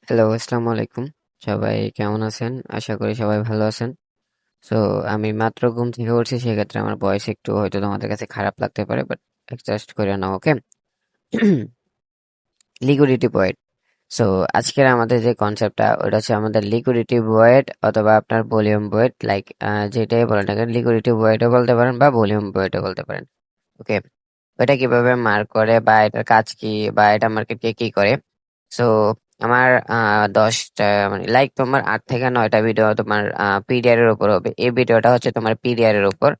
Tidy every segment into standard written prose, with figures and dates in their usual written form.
Hello, আসসালামু আলাইকুম। সবাই কেমন আছেন? আশা করি সবাই ভালো আছেন। সো আমি মাত্র ঘুম থেকে উঠছি, সেক্ষেত্রে আমার ভয়েস একটু হয়তো তোমাদের কাছে খারাপ লাগতে পারে, বাট অ্যাডজাস্ট করে নাও, ওকে? Liquidity void. সো আজকের আমাদের যে কনসেপ্টটা ওটা হচ্ছে আমাদের লিকুইডিটি ভয়েড অথবা আপনার ভলিউম ভয়েড, লাইক যেটাই বলেন না কেন, লিকুইডিটি ভয়েডও বলতে পারেন বা ভলিউম ভয়েডও বলতে পারেন, ওকে? এটা কিভাবে মার্ক করে বা এটার কাজ কি বা এটা মার্কেটকে কি করে। সো আমার 10টা মানে লাইক তোমার 8 থেকে 9টা ভিডিও তোমার পিডিআর এর উপর হবে। এই ভিডিওটা হচ্ছে তোমার পিডিআর এর উপর।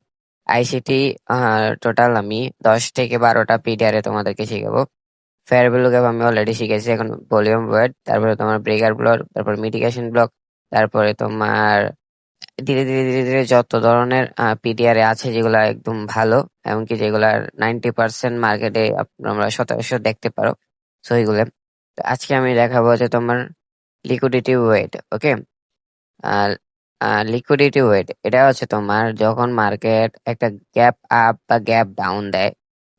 আইসিটি টোটাল আমি 10 থেকে 12টা পিডিআর এ তোমাদেরকে শিখাবো। ফেয়ার ভ্যালু গ্যাপ আমি অলরেডি শিখেছি, এখন ভলিউম ওয়েট, তারপরে তোমার ব্রেকার ব্লক, তারপর মিটিগেশন ব্লক, তারপরে তোমার ধীরে ধীরে ধীরে ধীরে যত ধরনের পিডিআর আছে যেগুলো একদম ভালো, এমনকি যেগুলার 90% মার্কেটে আমরা সচরাচর দেখতে পারো, সো এইগুলো। তো আজকে আমি দেখাবো যে তোমার লিকুইডিটি ওয়েট, ওকে? আর লিকুইডিটি ওয়েট এটা হচ্ছে তোমার যখন মার্কেট একটা গ্যাপ আপ বা গ্যাপ ডাউন দেয়।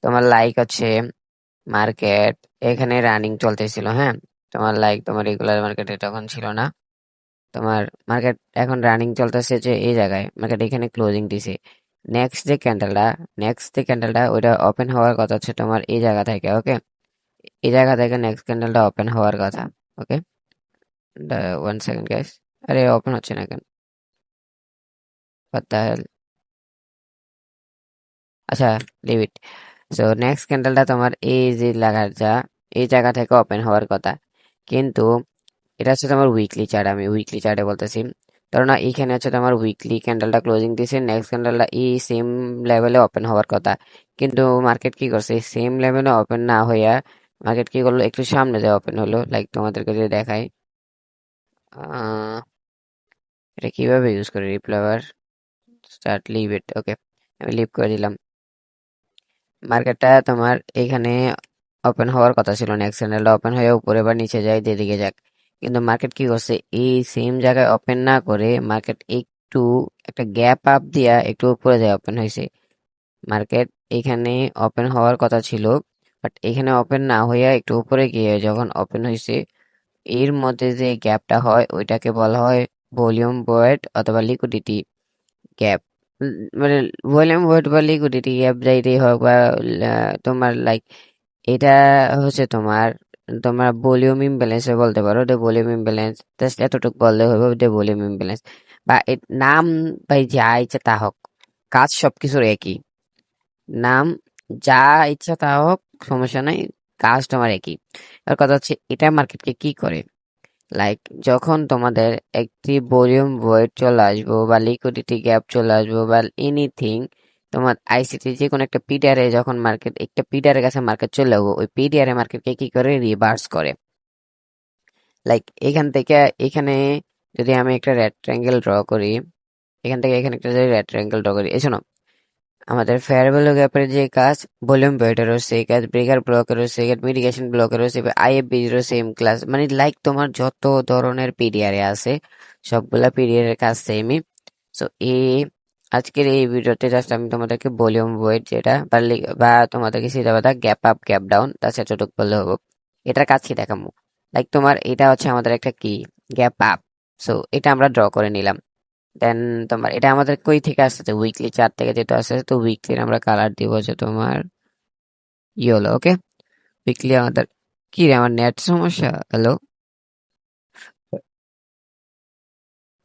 তোমার লাইক হচ্ছে মার্কেট এখানে রানিং চলতেছিল, হ্যাঁ? তোমার রেগুলার মার্কেটে তখন ছিল না। তোমার মার্কেট এখন রানিং চলতেছে যে এই জায়গায় মার্কেট এখানে ক্লোজিং দিছে। নেক্সট যে ক্যান্ডেলটা নেক্সট যে ক্যান্ডেলটা ওইটা ওপেন হওয়ার কথা হচ্ছে তোমার এই জায়গা থেকে, ওকে? এই জায়গা থেকে নেক্সট ক্যান্ডেলটা ওপেন হওয়ার কথা, ওকে? 1 সেকেন্ড গাইস। আরে ওপেন হচ্ছে না কেন? What the hell? আচ্ছা, লিভ ইট। সো নেক্সট ক্যান্ডেলটা তোমার এই যে লাগার যা এই জায়গা থেকে ওপেন হওয়ার কথা, কিন্তু এটা হচ্ছে তোমার উইকলি চার্ট, আমি উইকলি চার্টে বলতেছি। ধরো না, এখানে হচ্ছে তোমার উইকলি ক্যান্ডেলটা ক্লোজিং দিছে, নেক্সট ক্যান্ডেলটা এই সেম লেভেলে ওপেন হওয়ার কথা, কিন্তু মার্কেট কি করছে, সেম লেভেলে ওপেন না হইয়া মার্কেট কি করলো, একটু সামনে যায় ওপেন হলো। লাইক তোমাদেরকে যদি দেখাই, আহ, এটা কিভাবে ইউজ করে রিপ্লাই, স্টার্ট লিভ ইট, ওকে? আমি লিভ করে দিলাম। মার্কেটটা তোমার এখানে ওপেন হওয়ার কথা ছিল, নেক্সট ক্যান্ডেলটা ওপেন হয়ে উপরে বা নিচে যায় যেদিকে যাক, কিন্তু মার্কেট কি করছে, এই সেম জায়গায় ওপেন না করে মার্কেট একটু একটা গ্যাপ আপ দিয়া একটু উপরে যায় ওপেন হয়েছে। মার্কেট এখানে ওপেন হওয়ার কথা ছিল, বাট এখানে ওপেন না হইয়া একটু উপরে গিয়ে যখন ওপেন হয়েছে, এর মধ্যে যে গ্যাপটা হয় ওইটাকে বলা হয় ভলিউম ভয়েড অথবা লিকুইডিটি গ্যাপ। মানে ভলিউম ভয়েড বা লিকুইডিটি গ্যাপ যাইতেই হোক বা তোমার লাইক এটা হচ্ছে তোমার তোমার ভলিউম ইমব্যালেন্স বলতে পারো, দ্য ভলিউম ইমব্যালেন্স, জাস্ট এতটুকু বললে হবে, দ্য ভলিউম ইমব্যালেন্স। বা নাম ভাই যা ইচ্ছা তা হোক, কাজ সবকিছুর একই। নাম যা ইচ্ছা তা হোক, সমস্যা নাই, কাজ তোমার একই। আর কথা হচ্ছে এটা মার্কেটকে কি করে, লাইক যখন তোমাদের একটি ভলিউম ভয়েড চলে আসবো বা লিকুইডিটি গ্যাপ চলে আসবো বা এনিথিং, তোমার আইসিটি যে কোনো একটা পিডিআর এ যখন মার্কেট একটা পিডিআর এর কাছে মার্কেট চলে যাবো, ওই পিডিআর এ মার্কেটকে কি করে, রিভার্স করে। লাইক এখান থেকে এখানে যদি আমি একটা রেড ট্রায়াঙ্গেল ড্র করি, এখান থেকে এখানে একটা যদি রেড ট্রায়াঙ্গেল ড্র করি, এই শোনো, আমাদের ফেয়ার ভ্যালু গ্যাপের যে কাজ, ভলিউম ভয়েডেরও সেই কাজ, ব্রেকার ব্লকেরও সেই কাজ, মিটিগেশন ব্লকেরও সেই, আইএফবিজিরও সেম ক্লাস, মানে লাইক তোমার যত ধরনের পিডিআর এ আছে সবগুলা পিডিআর এর কাজ সেমই। সো আজকের এই ভিডিওতে জাস্ট আমি তোমাদেরকে ভলিউম ভয়েড যেটা বা তোমাদেরকে সেটা কথা গ্যাপ আপ গ্যাপ ডাউন তা সেটুকু বললে হবো। এটার কাজ কি দেখাবো, লাইক তোমার এটা হচ্ছে আমাদের একটা কি, গ্যাপ আপ। সো এটা আমরা ড্র করে নিলাম। দেন তোমার এটা আমাদের কই থেকে আসছে, উইকলি চার্ট থেকে যেটা আসছে, তো উইকলির আমরা কালার দিব যে তোমার ইয়েলো, ওকে? উইকলি আমাদের কি রে, আমার নেট সমস্যা, হ্যালো?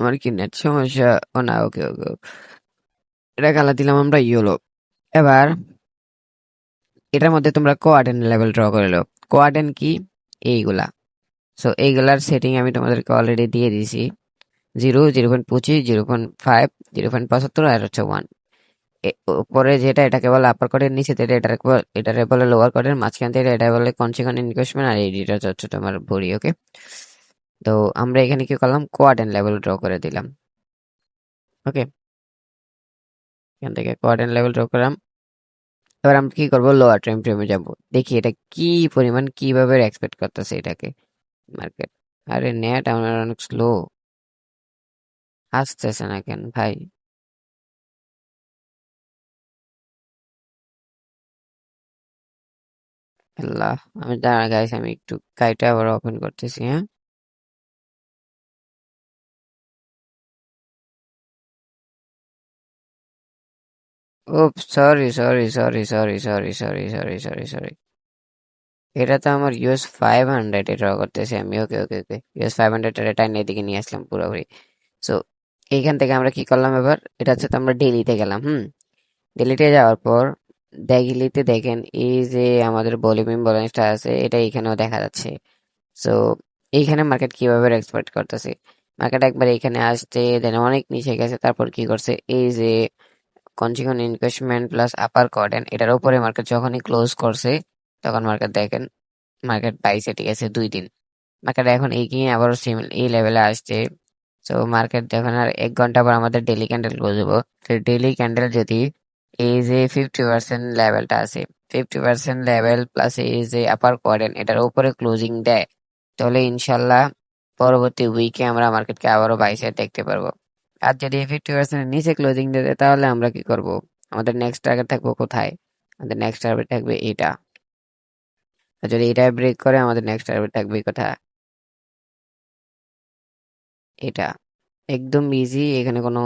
আমার কি নেট সমস্যা? ও না, ওকে ওকে, এটা কালার দিলাম আমরা ইয়েলো। এবার এটার মধ্যে তোমরা কোয়ার্ডিনেট লেভেল ড্র করে লো। কোয়ার্ডিনেট কি, এইগুলা। সো এইগুলার সেটিং আমি তোমাদেরকে অলরেডি দিয়ে দিয়েছি, 0, 0.25, 0.5, 0.75 আর হচ্ছে 1। উপরে যেটা এটাকে বলে আপার কোডের, নিচে যেটা এটাকে বলে লোয়ার কোডের, মাঝখান থেকে এটা বলে কনসিকুয়েন্ট ইনভেস্টমেন্ট, আর এইটা হচ্ছে তোমার ভরি, ওকে? তো আমরা এখানে কি করলাম, কোয়ার্ডিনেট লেভেল ড্র করে দিলাম, ওকে? এখান থেকে কোয়ার্ডিনেট লেভেল ড্র করলাম। এবার আমরা কি করবো, লোয়ার টাইম ফ্রেমে যাব, দেখি এটা কি পরিমাণ কিভাবে এক্সপেক্ট করতেছে এটাকে মার্কেট। আরে নেট আমার অনেক স্লো, আসতেছে না কেন ভাই? আল্লাহ, আমি দাঁড়া গাইস, আমি একটু কাইটা আবার ওপেন করতেছি, হ্যাঁ? ওপ, sorry sorry sorry sorry sorry sorry sorry sorry sorry. এটা তো আমার US 500 ড্র করতেছি আমি। ওকে ওকে ওকে, US 500 এটা এদিকে নিয়ে আসলাম পুরোপুরি। সো এইখান থেকে আমরা কি করলাম এবার, এটা হচ্ছে তো আমরা ডেলিতে গেলাম। ডেলিতে যাওয়ার পর ডেলিতে দেখেন এই যে আমাদের ভলিউম ইমব্যালেন্সটা আছে, এটা এখানেও দেখা যাচ্ছে। সো এইখানে মার্কেট কিভাবে এক্সপেক্ট করতেছে, মার্কেট একবার এখানে আসছে, দেন অনেক নিচে গেছে, তারপর কি করছে, এই যে কনচিকন ইনভেস্টমেন্ট প্লাস আপার কর্ডেন, এটার উপরে মার্কেট যখনই ক্লোজ করছে, তখন মার্কেট দেখেন মার্কেট পাইছে, ঠিক আছে, 2 দিন। মার্কেট এখন এগিয়ে আবারও সিমিল এই লেভেলে আসছে। তো মার্কেট যখন আর 1 ঘন্টা পর আমাদের ডেলি ক্যান্ডেল ক্লোজ হবো, তো ডেলি ক্যান্ডেল যদি এই যে 50% লেভেলটা আছে, 50% লেভেল প্লাস এই যে আপার কোয়াড্রেন্ট এটার উপরে ক্লোজিং দেয়, তাহলে ইনশাল্লাহ পরবর্তী উইকে আমরা মার্কেটকে আবারও বাইসে দেখতে পারবো। আর যদি 50% নিচে ক্লোজিং দেয়, তাহলে আমরা কি করব, আমাদের নেক্সট টার্গেট থাকবো কোথায়, আমাদের নেক্সট টার্গেট থাকবে এটা। আর যদি এটা ব্রেক করে, আমাদের নেক্সট টার্গেট থাকবে কোথায়, এটা। একদম ইজি, এখানে কোনো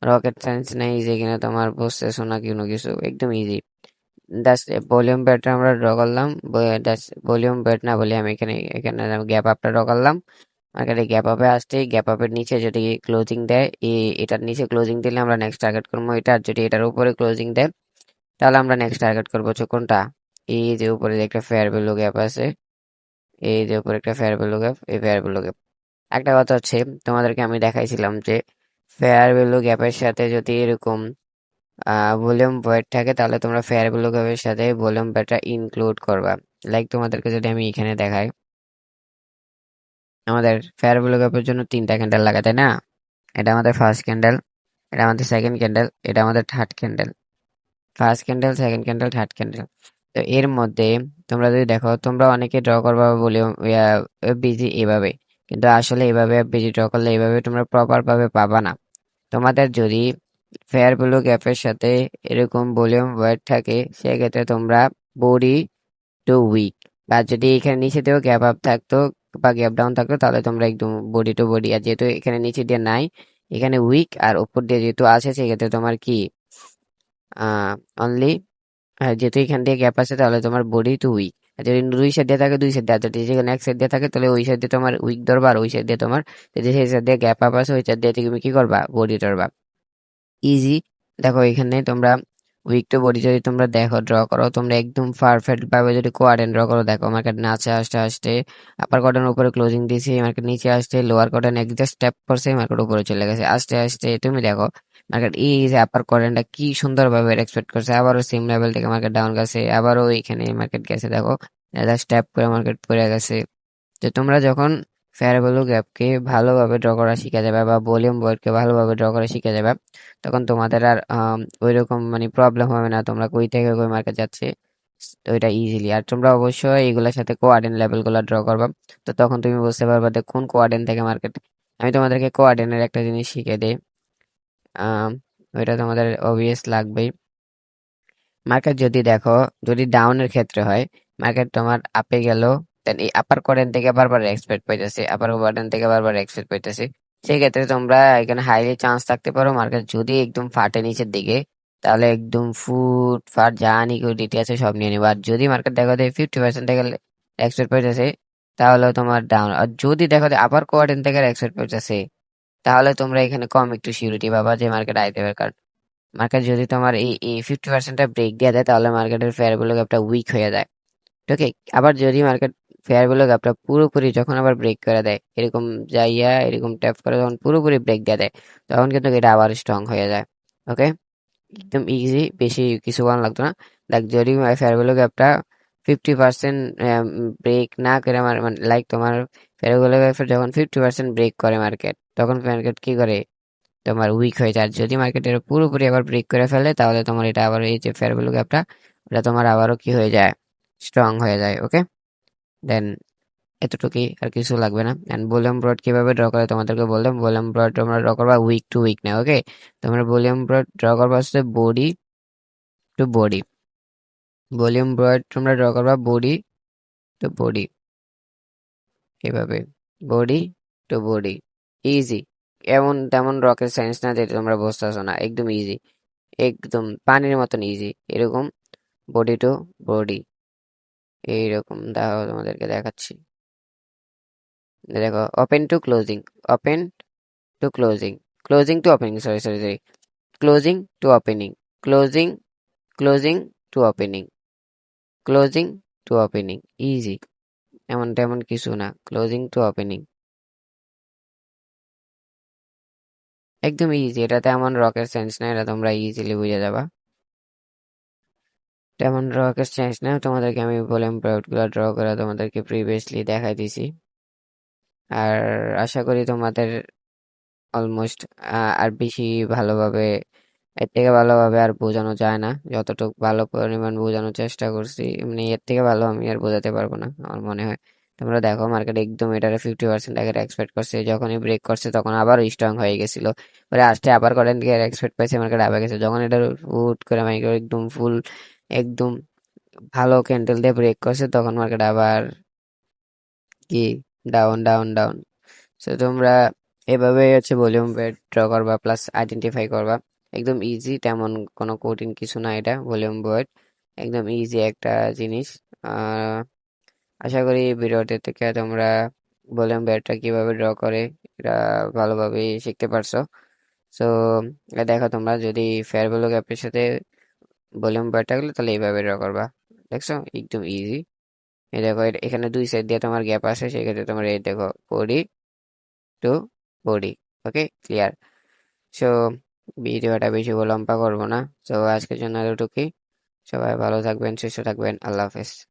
রকেট সায়েন্স নেই যে এখানে তোমার বসতেছো না কোনো কিছু, একদম ইজি। জাস্ট ভলিউম বেডটা আমরা ড্র করলাম, জাস্ট ভলিউম বেড না বলে আমি এখানে এখানে গ্যাপ আপটা ড্র করলাম। মার্কেটে গ্যাপ আপে আসছে, গ্যাপ আপের নিচে যদি ক্লোজিং দেয়, এটার নিচে ক্লোজিং দিলে আমরা নেক্সট টার্গেট করবো এটা। আর যদি এটার উপরে ক্লোজিং দেয়, তাহলে আমরা নেক্সট টার্গেট করবো হচ্ছে কোনটা, এই যে উপরে যে একটা ফেয়ার ভ্যালু গ্যাপ আছে, এই যে উপরে একটা ফেয়ার ভ্যালু গ্যাপ, এই ফেয়ার ভ্যালু গ্যাপ। একটা কথা হচ্ছে, তোমাদেরকে আমি দেখাইছিলাম যে ফেয়ার ভ্যালু গ্যাপের সাথে যদি এরকম ভলিউম ভয়েড থাকে, তাহলে তোমরা ফেয়ার ভ্যালু গ্যাপের সাথে ভলিউম ভয়েডটা ইনক্লুড করবা। লাইক তোমাদেরকে যদি আমি এখানে দেখাই, আমাদের ফেয়ার ভ্যালু গ্যাপের জন্য 3টা ক্যান্ডেল লাগে, তাই না? এটা আমাদের ফার্স্ট ক্যান্ডেল, এটা আমাদের সেকেন্ড ক্যান্ডেল, এটা আমাদের third candle. First candle, second candle, third candle. তো এর মধ্যে তোমরা যদি দেখো, তোমরা অনেকে ড্র করবা ভলিউম বিজি এভাবে, কিন্তু আসলে এভাবে বিজি ড্র করলে এভাবে তোমরা প্রপার ভাবে পাবা না। তোমাদের যদি ফেয়ার ভ্যালু গ্যাপের সাথে এরকম ভলিউম ওয়েট থাকে, সেক্ষেত্রে তোমরা বডি টু উইক, বা যদি এখানে নিচে দিয়েও গ্যাপ আপ থাকতো বা গ্যাপ ডাউন থাকতো, তাহলে তোমরা একদম বডি টু বডি। আর যেহেতু এখানে নিচে দিয়ে নাই, এখানে উইক, আর উপর দিয়ে যেহেতু আছে, সেক্ষেত্রে তোমার কি অনলি, যেহেতু এখান দিয়ে গ্যাপ আছে, তাহলে তোমার বডি টু উইক। আর যদি দুই সাইড দিয়ে থাকে, দুই সাইড দিয়ে, আর যদি যেখানে এক সাইড দিয়ে থাকে, তাহলে ওই সাইড দিয়ে তোমার উইক ধরবা, আর ওই সাইড দিয়ে তোমার, যদি সেই সাইড দিয়ে গ্যাপ আপ আছে, ওই সাইড দিয়ে তুমি কি করবা, বডি ধরবা। ইজি। দেখো এখানে তোমরা উইক টু বডি যদি তোমরা দেখো ড্র করো, তোমরা একদম পারফেক্ট ভাবে যদি কোয়াড্রেন্ট ড্র করো, দেখো মার্কেট নাচে আসতে আসতে আপার কোয়াড্রেন্ট উপরে ক্লোজিং দিয়েছে, মার্কেট নিচে আসতে লোয়ার কোয়াড্রেন্ট একজাস্ট স্টেপ করছে, মার্কেট উপরে চলে গেছে আস্তে আস্তে। তুমি দেখো মার্কেট এই যে আপার কোয়াড্রেন্টটা কি সুন্দর ভাবে এক্সপেক্ট করছে, আবারও সেম লেভেল থেকে মার্কেট ডাউন গেছে, আবারও এখানে মার্কেট গেছে, দেখো স্টেপ করে মার্কেট পড়ে গেছে। যে তোমরা যখন ফেয়ার ভ্যালু গ্যাপকে ভালোভাবে ড্র করা শিখে যাবে, বা ভলিউম ভয়েডকে ভালোভাবে ড্র করা শিখে যাবে, তখন তোমাদের আর ওই রকম মানে প্রবলেম হবে না, তোমরা কই থেকে কই মার্কেট যাচ্ছে, তো এটা ইজিলি। আর তোমরা অবশ্যই এগুলোর সাথে কোয়ার্ডিন লেভেল গুলো ড্র করবা, তো তখন তুমি বুঝতে পারবা যে কোন কোয়ার্ডিন থেকে মার্কেট। আমি তোমাদেরকে কোয়ার্ডিনের একটা জিনিস শিখে দিই, আহ ওইটা তোমাদের অবভিয়াস লাগবেই। মার্কেট যদি দেখো, যদি ডাউনের ক্ষেত্রে হয়, মার্কেট তোমার আপে গেল, দেন এই আপার কোয়াড্রেন্ট থেকে বারবার এক্সপেক্ট পাইতেছে, আপার কোয়াড্রেন্ট থেকে বারবার এক্সপেক্ট পাইতেছে, সেই ক্ষেত্রে তোমরা এখানে হাইলি চান্স থাকতে পারো মার্কেট যদি একদম ফাটে নিচের দিকে, তাহলে একদম ফুট ফাট যা নিকুইডিটি আছে সব নিয়ে নিবা। আর যদি মার্কেট দেখো যে 50% থেকে এক্সপেক্ট পাইতেছে, তাহলে তোমার ডাউন। আর যদি দেখো যে আপার কোয়াড্রেন্ট থেকে এক্সপেক্ট পাইতেছে, তাহলে তোমরা এখানে কম একটু সিউরিটি পাবা যে মার্কেট আইতে পারে। মার্কেট যদি তোমার এই 50%টা ব্রেক দিয়ে দেয়, তাহলে মার্কেটের ফেয়ার ভ্যালু গ্যাপটা উইক হয়ে যায়। ওকে। আবার যদি মার্কেট ফেয়ার ভ্যালু গ্যাপটা পুরোপুরি যখন আবার ব্রেক করে দেয়, এরকম যাইয়া এরকম ট্যাপ করে যখন পুরোপুরি ব্রেক দিয়ে দেয়, তখন কিন্তু এটা আবার স্ট্রং হয়ে যায়। ওকে, একদম ইজি, বেশি কিছু করার লাগতো না। লাইক যদি ফেয়ার ভ্যালু গ্যাপটা 50% ব্রেক না করে, মানে লাইক তোমার ফেয়ার ভ্যালু গ্যাপের যখন 50% ব্রেক করে মার্কেট, তখন মার্কেট কি করে, তোমার উইক হয়ে যায়। আর যদি মার্কেটের পুরোপুরি আবার ব্রেক করে ফেলে, তাহলে তোমার এটা আবার এই যে ফেয়ার ভ্যালু গ্যাপটা, ওটা তোমার আবারও কি হয়ে যায়, স্ট্রং হয়ে যায়। ওকে, দেন এতটুকুই, আর কিছু লাগবে না। এন্ড ভলিউম ব্রড কিভাবে ড্র করে তোমাদেরকে বললাম। ভলিউম ব্রড তোমরা ড্র করবা উইক টু উইক না। ওকে, তোমরা ভলিউম ব্রড ড্র করবা হচ্ছে body to body. Volume broad তোমরা ড্র করবা বডি টু বডি, এভাবে বডি টু বডি। ইজি, এমন তেমন রকেট সায়েন্স না যে তোমরা বুঝতেছো না, একদম ইজি। একদম পানির মতন ইজি। এরকম বডি টু বডি, এইরকম দেখো তোমাদেরকে দেখাচ্ছি। দেখো, open to closing, open to closing, closing to opening, sorry sorry sorry, closing to opening, closing, closing to opening, closing to opening, easy. এমন তেমন কিছু না, ক্লোজিং টু ওপেনিং, একদম ইজি। এটা তেমন রকেট সায়েন্স না, এটা তোমরা ইজিলি বুঝে যাবা। তেমন রকেট সায়েন্স না, তোমাদেরকে আমি ভলিউম গুলো ড্র করে তোমাদেরকে প্রিভিয়াসলি দেখাই দিছি। আর আশা করি তোমাদের অলমোস্ট আর বেশি ভালোভাবে, এর থেকে ভালোভাবে আর বোঝানো যায় না। যতটুকু ভালো পরিমাণ বোঝানোর চেষ্টা করছি, এমনি এর থেকে ভালো আমি আর বোঝাতে পারবো না আমার মনে হয়। তোমরা দেখো, মার্কেট একদম এটার 50% আগে এক্সপেক্ট করছে, যখনই ব্রেক করছে তখন আবার স্ট্রং হয়ে গেছিল। পরে আসতে আবার করেন দিকে এক্সপেক্ট পাইছে, মার্কেট আবার গেছে। যখন এটা হুট করে মার্কেট একদম ফুল, একদম ভালো ক্যান্ডেল দিয়ে ব্রেক করছে, তখন মার্কেট আবার কি ডাউন ডাউন ডাউন। সো তোমরা এভাবে হচ্ছে ভলিউম বেড ড্র করবা প্লাস আইডেন্টিফাই করবা। একদম ইজি, তেমন কোনো কঠিন কিছু না এটা ভলিউম বেড, একদম ইজি একটা জিনিস। আহ আশা করি ভিডিওটি থেকে তোমরা ভলিউম বেডটা কিভাবে ড্র করে এটা ভালোভাবে শিখতে পারছো। সো দেখো, তোমরা যদি ফেয়ার ভ্যালু গ্যাপের সাথে ভলিউম বেডটা গেলে তাহলে এইভাবে ড্র করবা। দেখছো, একদম ইজি। এই দেখো, এখানে দুই সাইড দিয়ে তোমার গ্যাপ আছে, সেক্ষেত্রে তোমার এই দেখো body to body. Okay, clear. So ভিডিওটা বেশি লম্বা করবো না। তো আজকের জন্য এতটুকুই। সবাই ভালো থাকবেন, সুস্থ থাকবেন, আল্লাহ হাফেজ।